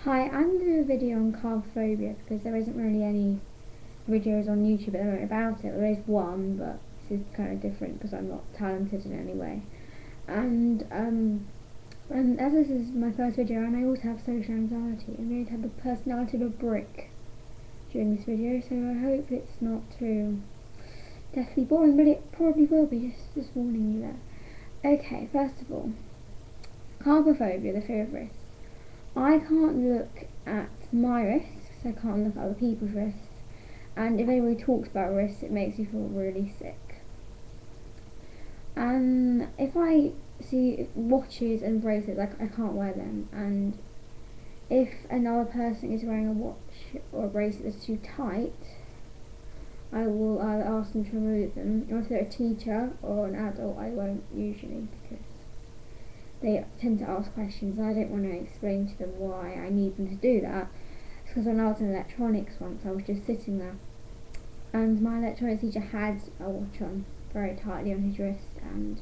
Hi, I'm going to do a video on carpophobia because there isn't really any videos on YouTube at the moment about it. There is one, but this is kind of different because I'm not talented in any way. And as this is my first video, and I also have social anxiety, I'm going to have the personality of a brick during this video, so I hope it's not too deathly boring, but it probably will be, just warning you there. Okay, first of all, carpophobia, the fear of risks. I can't look at my risks, I can't look at other people's risks, and if anybody talks about risks, it makes me feel really sick. And if I see watches and bracelets, I can't wear them, and if another person is wearing a watch or a bracelet that's too tight, I will either ask them to remove them, or if they're a teacher or an adult, I won't usually, because they tend to ask questions and I don't want to explain to them why I need them to do that. It's because when I was in electronics once, I was just sitting there and my electronics teacher had a watch on very tightly on his wrist, and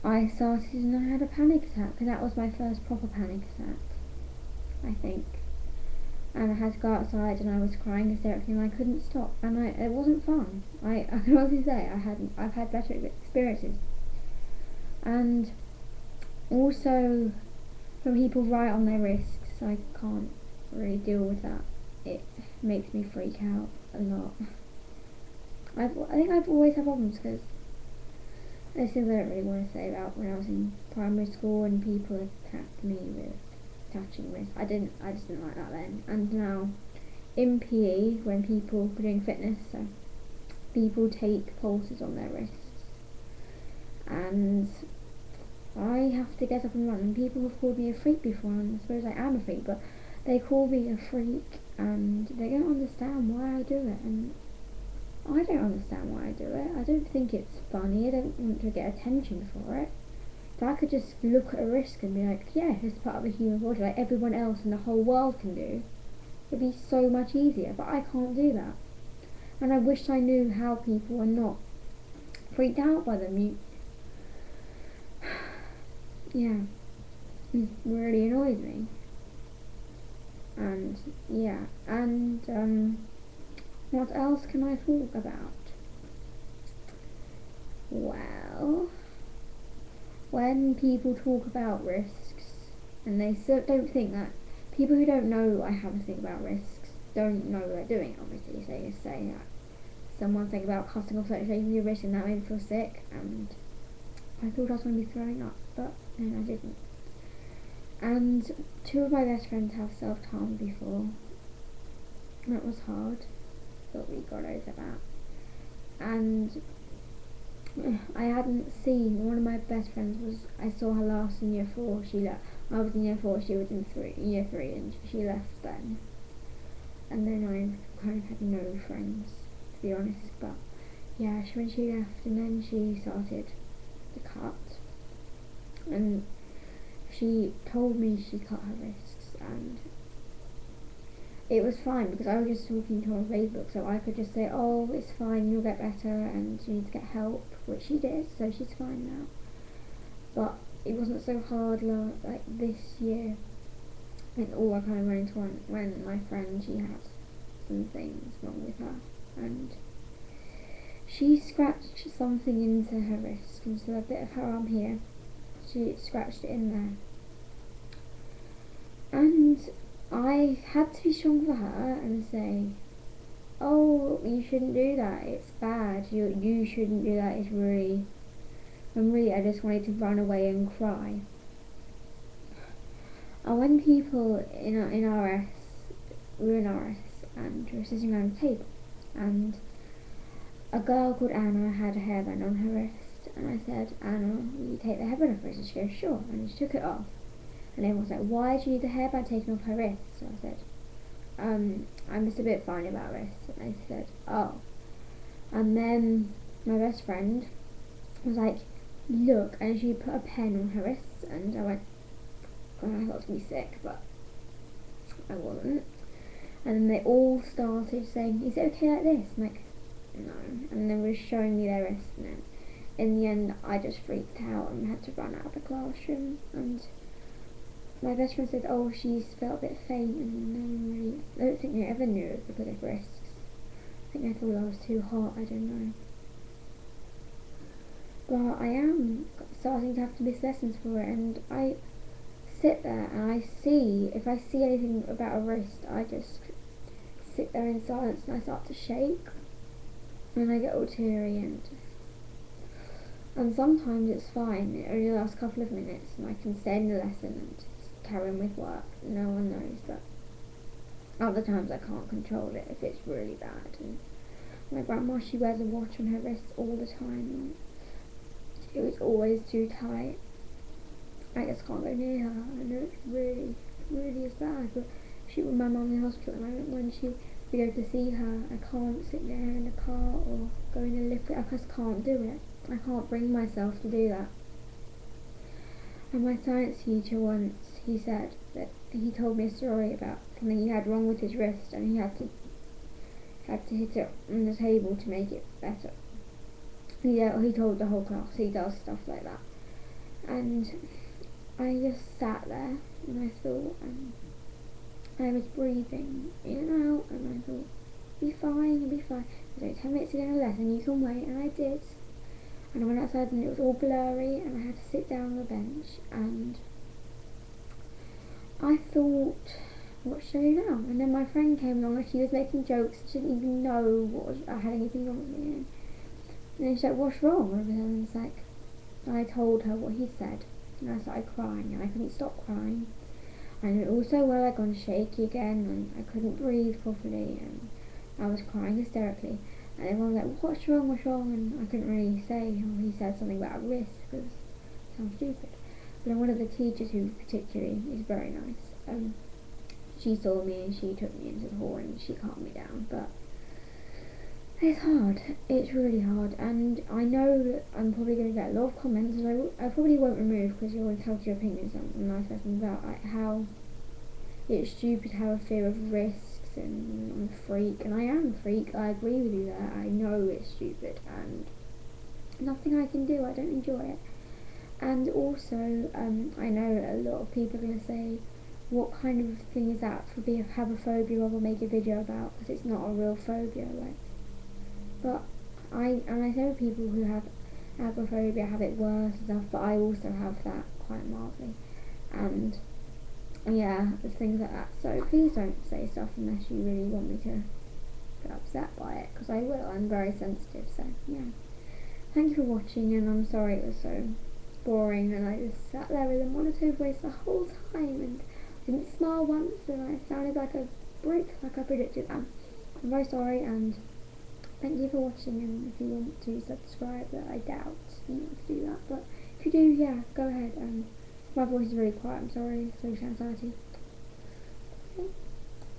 I started and I had a panic attack, and that was my first proper panic attack, I think. And I had to go outside and I was crying hysterically and I couldn't stop, and it wasn't fun. I can honestly say I've had better experiences. And also, when people write on their risks, I can't really deal with that. It makes me freak out a lot. I think I've always had problems because there's things I don't really want to say about when I was in primary school and people attacked me with touching wrists. I just didn't like that then. And now in PE, when people are doing fitness, so people take pulses on their wrists, and I have to get up and run, and people have called me a freak before, and I suppose I am a freak, but they call me a freak and they don't understand why I do it, and I don't understand why I do it. I don't think it's funny, I don't want to get attention for it. If I could just look at a risk and be like, yeah, it's part of the human body like everyone else in the whole world can do, it'd be so much easier, but I can't do that. And I wish I knew how people are not freaked out by them. Yeah, it really annoys me. And yeah, and what else can I talk about? Well, when people talk about risks, and they don't think that people who don't know I have a thing about risks don't know what they're doing. Obviously, so you say that someone think about cutting off circulation your wrist, and that made me feel sick, and I thought I was going to be throwing up, but then I didn't. And two of my best friends have self-harmed before. That was hard, but we got over that. And I hadn't seen one of my best friends. I saw her last in year 4. She left. I was in year 4. She was in year 3, and she left then. And then I kind of had no friends, to be honest. But yeah, when she left, and then she started the cut, and she told me she cut her wrists, and it was fine because I was just talking to her on Facebook, so I could just say, oh, it's fine, you'll get better, and you need to get help, which she did, so she's fine now. But it wasn't so hard like this year, and all I kind of went into when my friend, she had some things wrong with her, and she scratched something into her wrist, into a bit of her arm here. She scratched it in there, and I had to be strong for her and say, oh, you shouldn't do that, it's bad, you shouldn't do that, it's really, and really I just wanted to run away and cry. And when people in RS, we were in RS, and we were sitting around a table, and a girl called Anna had a hairband on her wrist, and I said, Anna, will you take the hairband off her wrist? And she goes, sure, and she took it off. And everyone was like, why do you need the hairband taken off her wrist? So I said, I'm just a bit funny about wrists. And I said, oh. And then my best friend was like, look, and she put a pen on her wrist, and I went, oh, I thought I was going to be sick, but I wasn't. And then they all started saying, is it okay like this? I'm like, no. And they were showing me their wrist, and then in the end I just freaked out and had to run out of the classroom, and my best friend said, oh, she's felt a bit faint, and no one really, I don't think they ever knew it was because of risks. I think they thought I was too hot, I don't know. But I am starting to have to miss lessons for it, and I sit there and I see, if I see anything about a wrist, I just sit there in silence and I start to shake, and I get all teary, and sometimes it's fine, it only lasts a couple of minutes and I can stay in the lesson and just carry on with work, no one knows, but other times I can't control it if it's really bad. And my grandma, she wears a watch on her wrist all the time, and it was always too tight. I just can't go near her. I know it's really, really is bad, but when my mum in the hospital at the moment, when we go to see her, I can't sit near her in the car or go in the lift. I just can't do it. I can't bring myself to do that. And my science teacher once, he said that he told me a story about something he had wrong with his wrist, and he had to hit it on the table to make it better. He told the whole class he does stuff like that, and I just sat there and I thought, I was breathing in and out, and I thought, be fine, you'll be fine. There's only 10 minutes to go in a lesson, you can wait, and I did. And I went outside and it was all blurry, and I had to sit down on the bench, and I thought, what should I do now? And then my friend came along and she was making jokes, she didn't even know I had anything wrong with me. And then she's like, what's wrong? And it's like, I told her what he said, and I started crying, and I couldn't stop crying. And also, well, I'd gone shaky again, and I couldn't breathe properly, and I was crying hysterically. And everyone was like, what's wrong? And I couldn't really say. Oh, he said something about a risk, because it sounds stupid. But then one of the teachers, who particularly is very nice, she saw me and she took me into the hall and she calmed me down. But it's hard. It's really hard, and I know that I'm probably going to get a lot of comments, and I probably won't remove, because you're entitled to your opinions on nice lessons about how it's stupid to have a fear of risks, and I'm a freak, and I am a freak. I agree with you there. I know it's stupid, and nothing I can do. I don't enjoy it. And also, I know a lot of people are going to say, what kind of thing is that for have a phobia of, or make a video about, because it's not a real phobia, like. But I know people who have acrophobia have it worse and stuff, but I also have that quite mildly, and yeah, there's things like that. So please don't say stuff unless you really want me to get upset by it, because I will. I'm very sensitive. So yeah, thank you for watching, and I'm sorry it was so boring, and I just sat there with a monotone voice the whole time and didn't smile once, and I sounded like a brick, like I predicted. I'm very sorry, and thank you for watching, and if you want to subscribe, that I doubt you want to do that, but if you do, yeah, go ahead. My voice is really quiet, I'm sorry, social anxiety. Okay.